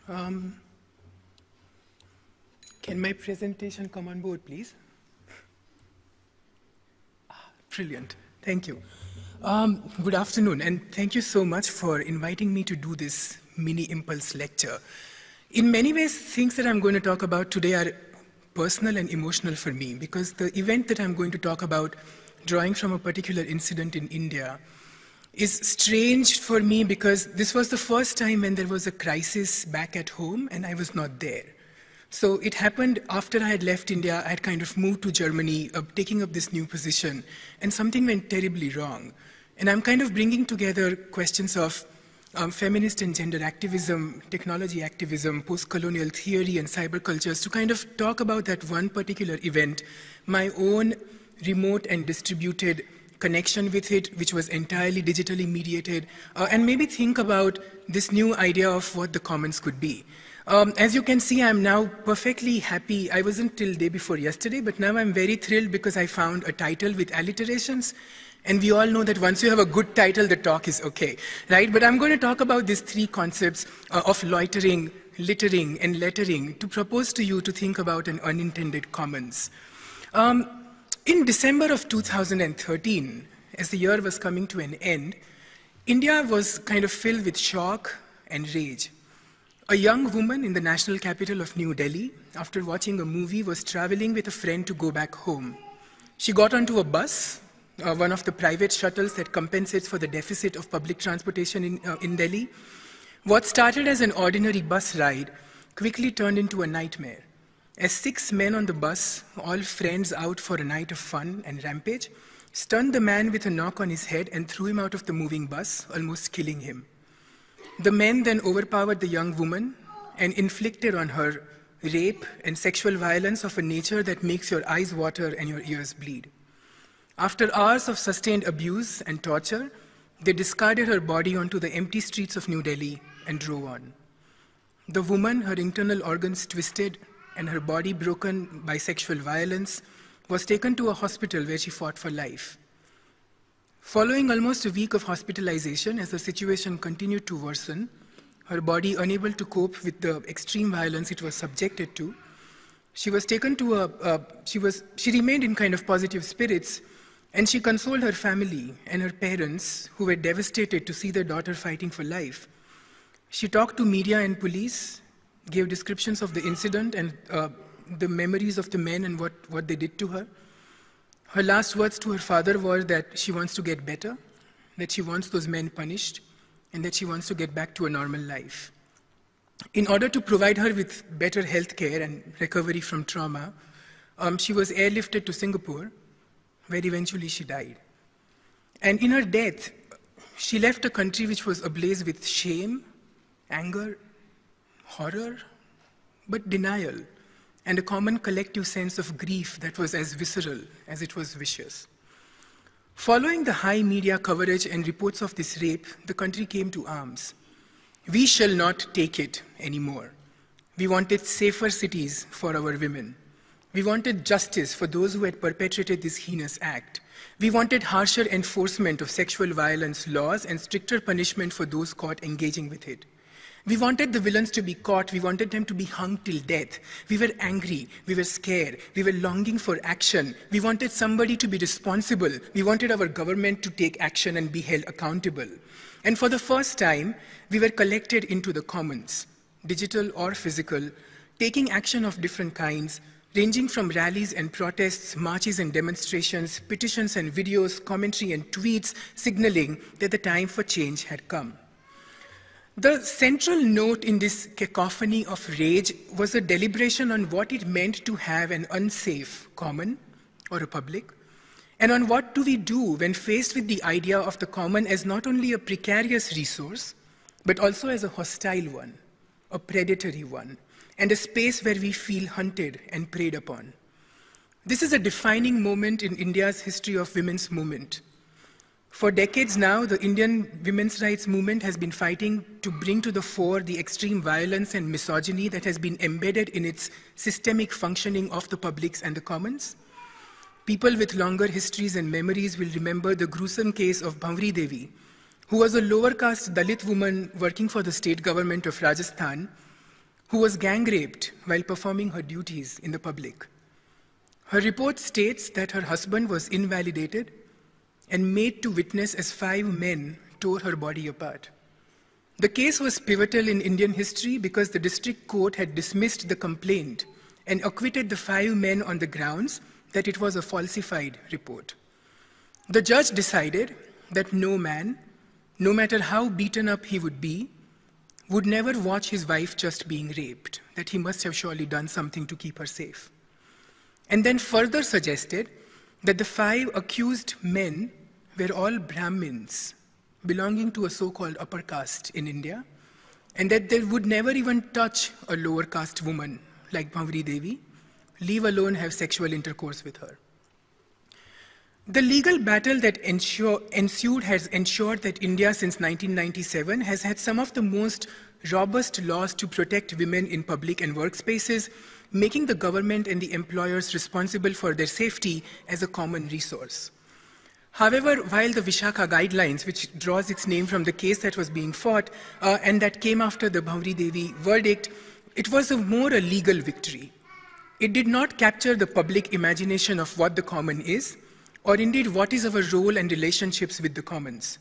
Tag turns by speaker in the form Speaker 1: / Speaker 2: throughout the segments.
Speaker 1: Can my presentation come on board, please? Brilliant. Thank you. Good afternoon, and thank you so much for inviting me to do this mini impulse lecture. In many ways, things that I'm going to talk about today are personal and emotional for me, because the event that I'm going to talk about, drawing from a particular incident in India, is strange for me because this was the first time when there was a crisis back at home and I was not there. So it happened after I had left India. I had kind of moved to Germany, taking up this new position, and something went terribly wrong. And I'm kind of bringing together questions of feminist and gender activism, technology activism, post-colonial theory, and cybercultures to kind of talk about that one particular event, my own remote and distributed connection with it, which was entirely digitally mediated, and maybe think about this new idea of what the commons could be. As you can see, I'm now perfectly happy. I wasn't till day before yesterday, but now I'm very thrilled because I found a title with alliterations. And we all know that once you have a good title, the talk is okay, right? But I'm going to talk about these three concepts of loitering, littering, and lettering to propose to you to think about an unintended commons. In December of 2013, as the year was coming to an end, India was kind of filled with shock and rage. A young woman in the national capital of New Delhi, after watching a movie, was traveling with a friend to go back home. She got onto a bus, one of the private shuttles that compensates for the deficit of public transportation in Delhi. What started as an ordinary bus ride quickly turned into a nightmare. As 6 men on the bus, all friends out for a night of fun and rampage, stunned the man with a knock on his head and threw him out of the moving bus, almost killing him. The men then overpowered the young woman and inflicted on her rape and sexual violence of a nature that makes your eyes water and your ears bleed. After hours of sustained abuse and torture, they discarded her body onto the empty streets of New Delhi and drove on. The woman, her internal organs twisted and her body broken by sexual violence, was taken to a hospital where she fought for life. Following almost a week of hospitalization, as the situation continued to worsen, her body unable to cope with the extreme violence it was subjected to, she was taken to she remained in kind of positive spirits, and she consoled her family and her parents who were devastated to see their daughter fighting for life. She talked to media and police, gave descriptions of the incident and the memories of the men and what they did to her. Her last words to her father were that she wants to get better, that she wants those men punished, and that she wants to get back to a normal life. In order to provide her with better health care and recovery from trauma, she was airlifted to Singapore, where eventually she died. And in her death, she left a country which was ablaze with shame, anger, horror, but denial, and a common collective sense of grief that was as visceral as it was vicious. Following the high media coverage and reports of this rape, the country came to arms. We shall not take it anymore. We wanted safer cities for our women. We wanted justice for those who had perpetrated this heinous act. We wanted harsher enforcement of sexual violence laws and stricter punishment for those caught engaging with it. We wanted the villains to be caught. We wanted them to be hung till death. We were angry. We were scared. We were longing for action. We wanted somebody to be responsible. We wanted our government to take action and be held accountable. And for the first time, we were collected into the commons, digital or physical, taking action of different kinds, ranging from rallies and protests, marches and demonstrations, petitions and videos, commentary and tweets, signaling that the time for change had come. The central note in this cacophony of rage was a deliberation on what it meant to have an unsafe common or a public, and on what do we do when faced with the idea of the common as not only a precarious resource, but also as a hostile one, a predatory one, and a space where we feel hunted and preyed upon. This is a defining moment in India's history of women's movement. For decades now, the Indian women's rights movement has been fighting to bring to the fore the extreme violence and misogyny that has been embedded in its systemic functioning of the publics and the commons. People with longer histories and memories will remember the gruesome case of Bhanwari Devi, who was a lower caste Dalit woman working for the state government of Rajasthan, who was gang raped while performing her duties in the public. Her report states that her husband was invalidated and made to witness as 5 men tore her body apart. The case was pivotal in Indian history because the district court had dismissed the complaint and acquitted the 5 men on the grounds that it was a falsified report. The judge decided that no man, no matter how beaten up he would be, would never watch his wife just being raped, that he must have surely done something to keep her safe. And then further suggested that the 5 accused men were all Brahmins belonging to a so-called upper caste in India, and that they would never even touch a lower caste woman like Bhavri Devi, leave alone have sexual intercourse with her. The legal battle that ensued has ensured that India since 1997 has had some of the most robust laws to protect women in public and workspaces, making the government and the employers responsible for their safety as a common resource. However, while the Vishakha guidelines, which draws its name from the case that was being fought and that came after the Bhavri Devi verdict, it was more a legal victory. It did not capture the public imagination of what the common is, or indeed what is our role and relationships with the commons.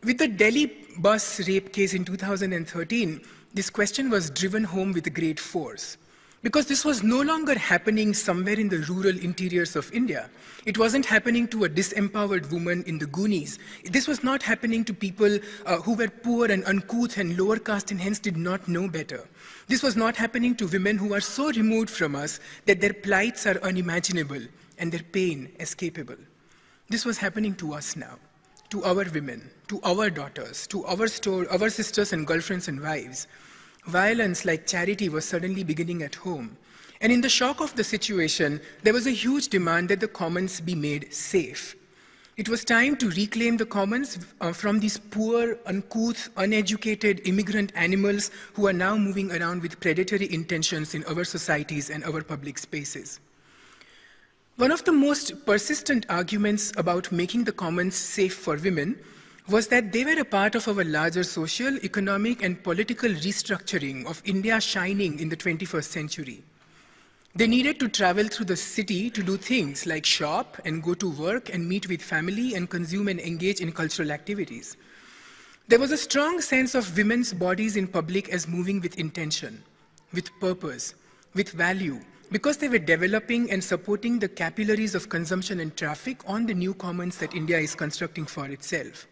Speaker 1: With the Delhi bus rape case in 2013, this question was driven home with great force, because this was no longer happening somewhere in the rural interiors of India. It wasn't happening to a disempowered woman in the Goonies. This was not happening to people who were poor and uncouth and lower caste and hence did not know better. This was not happening to women who are so removed from us that their plights are unimaginable and their pain escapable. This was happening to us now, to our women, to our daughters, to our sisters and girlfriends and wives. Violence like charity was suddenly beginning at home. And in the shock of the situation, there was a huge demand that the commons be made safe. It was time to reclaim the commons from these poor, uncouth, uneducated immigrant animals who are now moving around with predatory intentions in our societies and our public spaces. One of the most persistent arguments about making the commons safe for women was that they were a part of our larger social, economic, and political restructuring of India shining in the 21st century. They needed to travel through the city to do things like shop and go to work and meet with family and consume and engage in cultural activities. There was a strong sense of women's bodies in public as moving with intention, with purpose, with value, because they were developing and supporting the capillaries of consumption and traffic on the new commons that India is constructing for itself.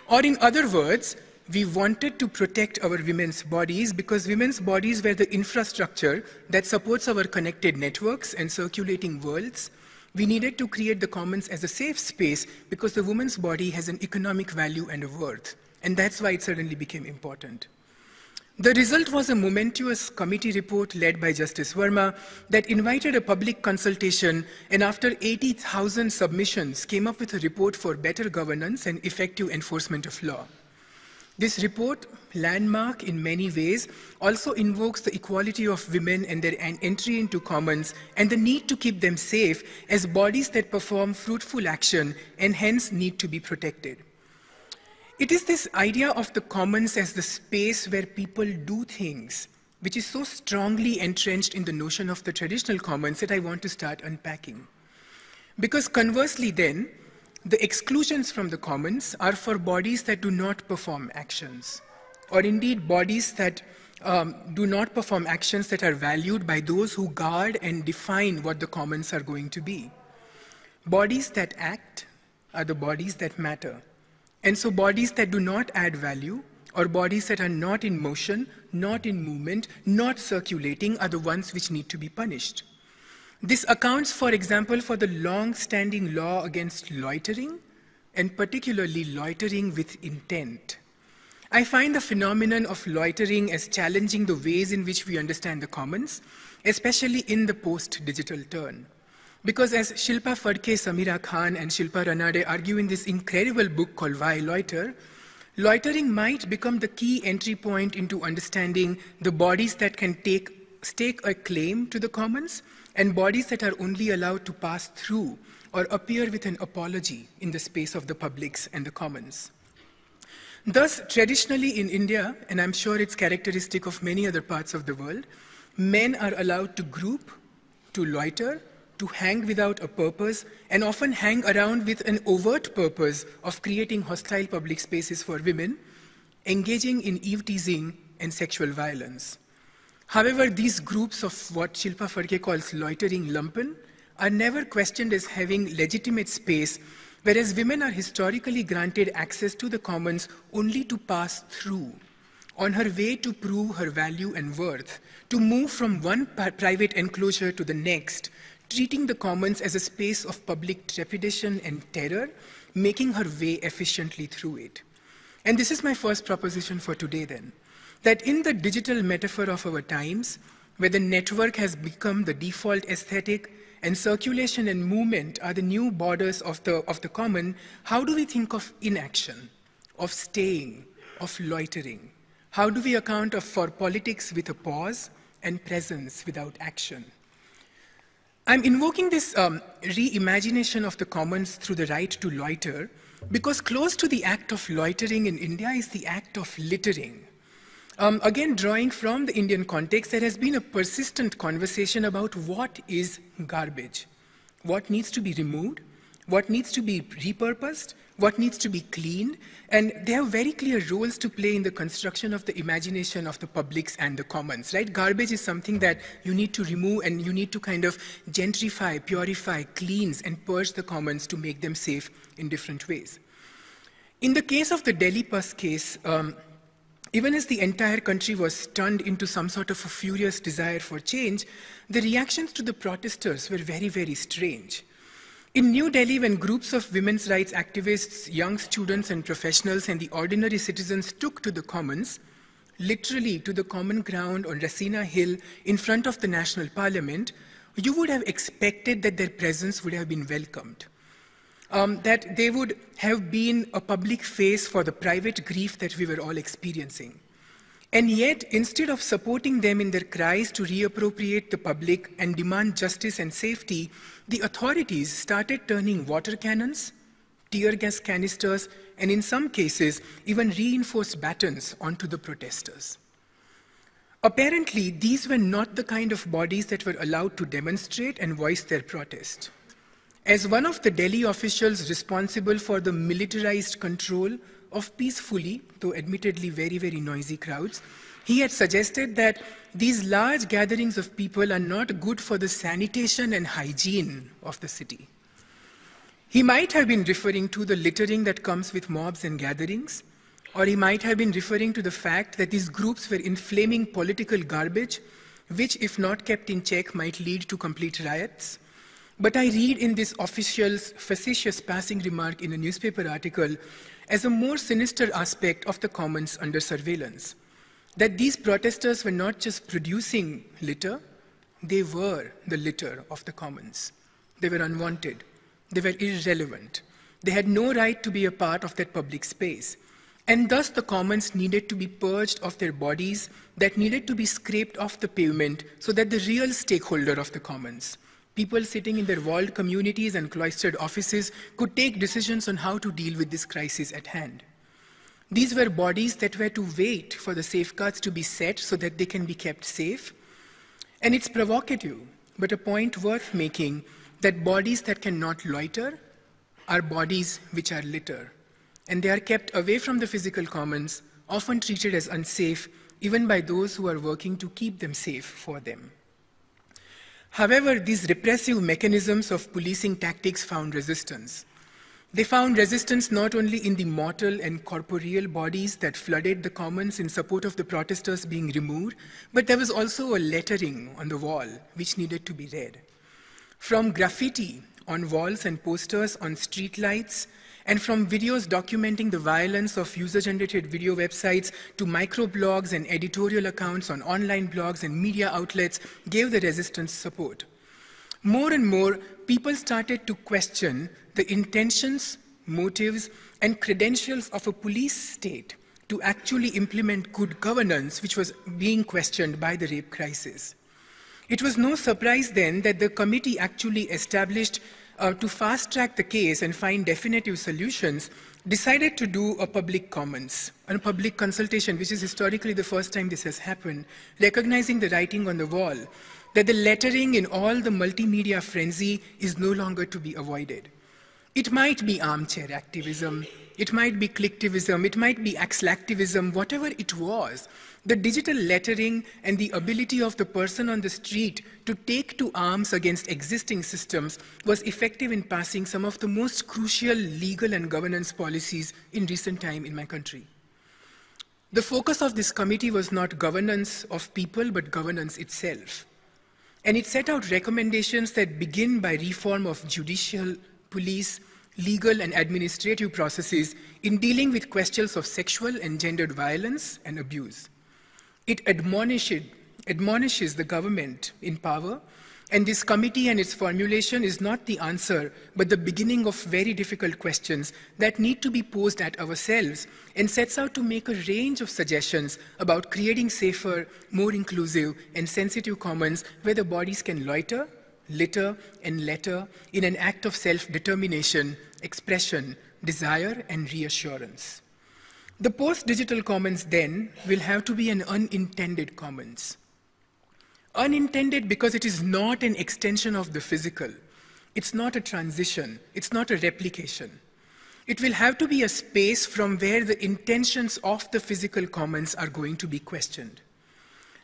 Speaker 1: Or in other words, we wanted to protect our women's bodies because women's bodies were the infrastructure that supports our connected networks and circulating worlds. We needed to create the commons as a safe space because the woman's body has an economic value and a worth, and that's why it suddenly became important. The result was a momentous committee report led by Justice Verma that invited a public consultation and after 80,000 submissions came up with a report for better governance and effective enforcement of law. This report, landmark in many ways, also invokes the equality of women and their entry into commons and the need to keep them safe as bodies that perform fruitful action and hence need to be protected. It is this idea of the commons as the space where people do things, which is so strongly entrenched in the notion of the traditional commons that I want to start unpacking. Because conversely then, the exclusions from the commons are for bodies that do not perform actions, or indeed bodies that do not perform actions that are valued by those who guard and define what the commons are going to be. Bodies that act are the bodies that matter. And so bodies that do not add value, or bodies that are not in motion, not in movement, not circulating, are the ones which need to be punished. This accounts, for example, for the long-standing law against loitering, and particularly loitering with intent. I find the phenomenon of loitering as challenging the ways in which we understand the commons, especially in the post-digital turn. Because as Shilpa Phadke, Samira Khan, and Shilpa Ranade argue in this incredible book called Why Loiter, loitering might become the key entry point into understanding the bodies that can stake a claim to the commons and bodies that are only allowed to pass through or appear with an apology in the space of the publics and the commons. Thus, traditionally in India, and I'm sure it's characteristic of many other parts of the world, men are allowed to group, to loiter, to hang without a purpose, and often hang around with an overt purpose of creating hostile public spaces for women, engaging in eve-teasing and sexual violence. However, these groups of what Shilpa Phadke calls loitering lumpen are never questioned as having legitimate space, whereas women are historically granted access to the commons only to pass through, on her way to prove her value and worth, to move from one private enclosure to the next, treating the commons as a space of public trepidation and terror, making her way efficiently through it. And this is my first proposition for today then, that in the digital metaphor of our times, where the network has become the default aesthetic and circulation and movement are the new borders of the common, how do we think of inaction, of staying, of loitering? How do we account for politics with a pause and presence without action? I'm invoking this reimagination of the commons through the right to loiter because close to the act of loitering in India is the act of littering. Again, drawing from the Indian context, there has been a persistent conversation about what is garbage, what needs to be removed, what needs to be repurposed, what needs to be cleaned, and they have very clear roles to play in the construction of the imagination of the publics and the commons, right? Garbage is something that you need to remove and you need to kind of gentrify, purify, cleanse, and purge the commons to make them safe in different ways. In the case of the Delhi bus case, even as the entire country was turned into some sort of a furious desire for change, the reactions to the protesters were very, very strange. In New Delhi, when groups of women's rights activists, young students and professionals and the ordinary citizens took to the commons, literally to the common ground on Rasina Hill in front of the National Parliament, you would have expected that their presence would have been welcomed. That they would have been a public face for the private grief that we were all experiencing. And yet, instead of supporting them in their cries to reappropriate the public and demand justice and safety, the authorities started turning water cannons, tear gas canisters, and in some cases, even reinforced batons onto the protesters. Apparently, these were not the kind of bodies that were allowed to demonstrate and voice their protest. As one of the Delhi officials responsible for the militarized control of peacefully, though admittedly very, very noisy crowds, he had suggested that these large gatherings of people are not good for the sanitation and hygiene of the city. He might have been referring to the littering that comes with mobs and gatherings, or he might have been referring to the fact that these groups were inflaming political garbage, which, if not kept in check, might lead to complete riots. But I read in this official's facetious passing remark in a newspaper article as a more sinister aspect of the commons under surveillance, that these protesters were not just producing litter, they were the litter of the commons. They were unwanted, they were irrelevant, they had no right to be a part of that public space, and thus the commons needed to be purged of their bodies, that needed to be scraped off the pavement so that the real stakeholder of the commons, people sitting in their walled communities and cloistered offices, could take decisions on how to deal with this crisis at hand. These were bodies that were to wait for the safeguards to be set so that they can be kept safe. And it's provocative, but a point worth making, that bodies that cannot loiter are bodies which are litter. And they are kept away from the physical commons, often treated as unsafe, even by those who are working to keep them safe for them. However, these repressive mechanisms of policing tactics found resistance. They found resistance not only in the mortal and corporeal bodies that flooded the commons in support of the protesters being removed, but there was also a lettering on the wall which needed to be read. From graffiti on walls and posters on streetlights, and from videos documenting the violence of user-generated video websites to microblogs and editorial accounts on online blogs and media outlets gave the resistance support. More and more, people started to question the intentions, motives, and credentials of a police state to actually implement good governance, which was being questioned by the rape crisis. It was no surprise then that the committee actually established to fast-track the case and find definitive solutions, decided to do a public commons, a public consultation, which is historically the first time this has happened, recognizing the writing on the wall, that the lettering in all the multimedia frenzy is no longer to be avoided. It might be armchair activism, it might be clicktivism, it might be axlactivism, whatever it was. The digital lettering and the ability of the person on the street to take to arms against existing systems was effective in passing some of the most crucial legal and governance policies in recent time in my country. The focus of this committee was not governance of people, but governance itself. And it set out recommendations that begin by reform of judicial, police, legal and administrative processes in dealing with questions of sexual and gendered violence and abuse. It admonishes the government in power, and this committee and its formulation is not the answer, but the beginning of very difficult questions that need to be posed at ourselves, and sets out to make a range of suggestions about creating safer, more inclusive and sensitive commons where the bodies can loiter, litter and letter in an act of self-determination, expression, desire and reassurance. The post-digital commons then will have to be an unintended commons. Unintended because it is not an extension of the physical. It's not a transition. It's not a replication. It will have to be a space from where the intentions of the physical commons are going to be questioned.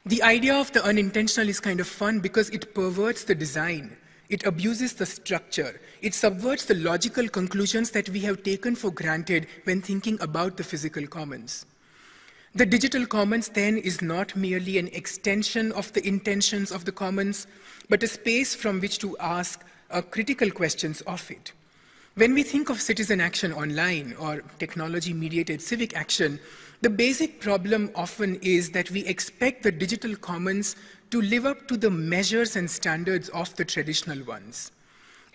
Speaker 1: The idea of the unintentional is kind of fun because it perverts the design. It abuses the structure. It subverts the logical conclusions that we have taken for granted when thinking about the physical commons. The digital commons then is not merely an extension of the intentions of the commons, but a space from which to ask critical questions of it. When we think of citizen action online or technology-mediated civic action, the basic problem often is that we expect the digital commons to live up to the measures and standards of the traditional ones.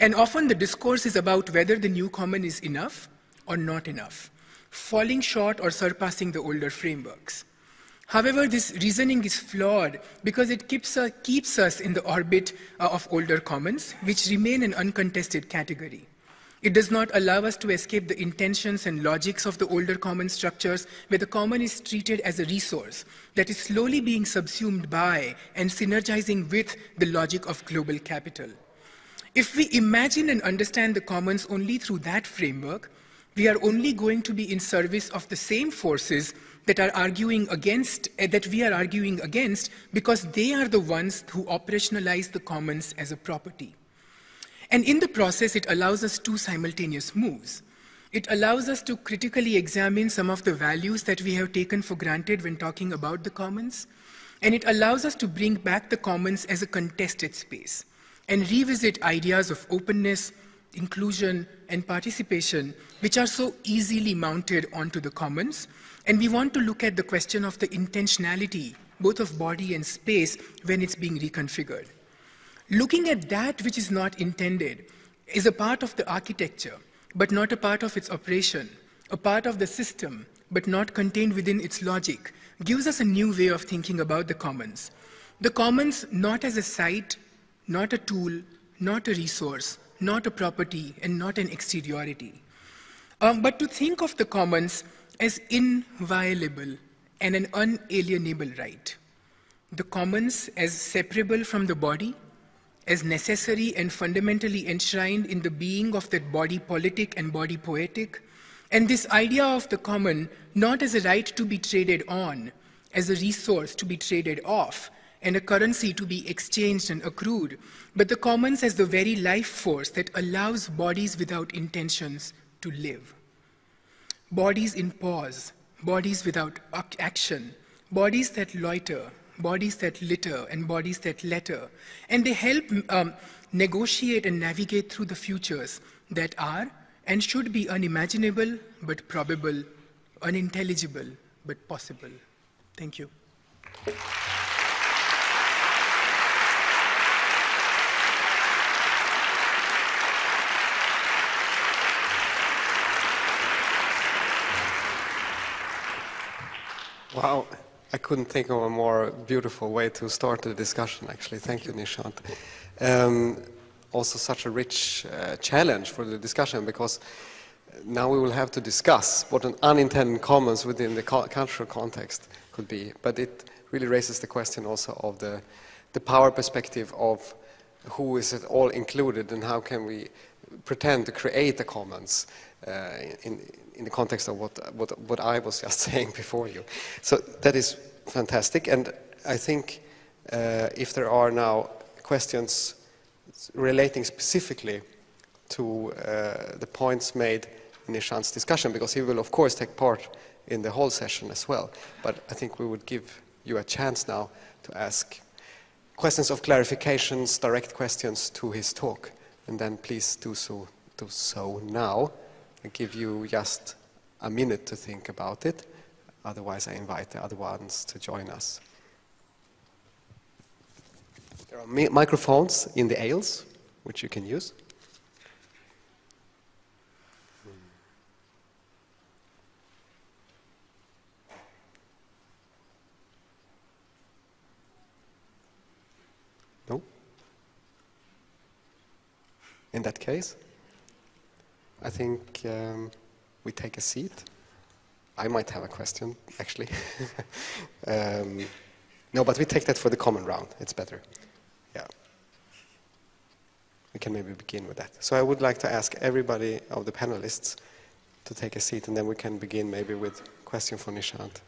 Speaker 1: And often the discourse is about whether the new common is enough or not enough, falling short or surpassing the older frameworks. However, this reasoning is flawed because it keeps us in the orbit of older commons, which remain an uncontested category. It does not allow us to escape the intentions and logics of the older common structures where the common is treated as a resource that is slowly being subsumed by and synergizing with the logic of global capital. If we imagine and understand the commons only through that framework, we are only going to be in service of the same forces that we are arguing against because they are the ones who operationalize the commons as a property. And in the process, it allows us two simultaneous moves. It allows us to critically examine some of the values that we have taken for granted when talking about the commons, and it allows us to bring back the commons as a contested space and revisit ideas of openness, inclusion, and participation, which are so easily mounted onto the commons. And we want to look at the question of the intentionality, both of body and space, when it's being reconfigured. Looking at that which is not intended is a part of the architecture, but not a part of its operation, a part of the system, but not contained within its logic, gives us a new way of thinking about the commons. The commons not as a site, not a tool, not a resource, not a property, and not an exteriority. But to think of the commons as inviolable and an unalienable right. The commons as separable from the body, as necessary and fundamentally enshrined in the being of that body politic and body poetic, and this idea of the common not as a right to be traded on, as a resource to be traded off, and a currency to be exchanged and accrued, but the commons as the very life force that allows bodies without intentions to live. Bodies in pause, bodies without action, bodies that loiter, bodies that litter, and bodies that letter. And they help negotiate and navigate through the futures that are and should be unimaginable but probable, unintelligible but possible. Thank you.
Speaker 2: Wow, I couldn't think of a more beautiful way to start the discussion, actually. Thank you, Nishant. also such a rich challenge for the discussion, because now we will have to discuss what an unintended commons within the cultural context could be. But it really raises the question also of the power perspective of who is it all included, and how can we pretend to create the commons in the context of what I was just saying before you. So that is fantastic, and I think if there are now questions relating specifically to the points made in Nishant's discussion, because he will of course take part in the whole session as well, but I think we would give you a chance now to ask questions of clarifications, direct questions to his talk, and then please do so now. I give you just a minute to think about it, otherwise I invite the other ones to join us. There are microphones in the aisles, which you can use. No? In that case, I think we take a seat. I might have a question, actually. No, but we take that for the common round. It's better. Yeah. We can maybe begin with that. So I would like to ask everybody of the panelists to take a seat, and then we can begin maybe with a question for Nishant.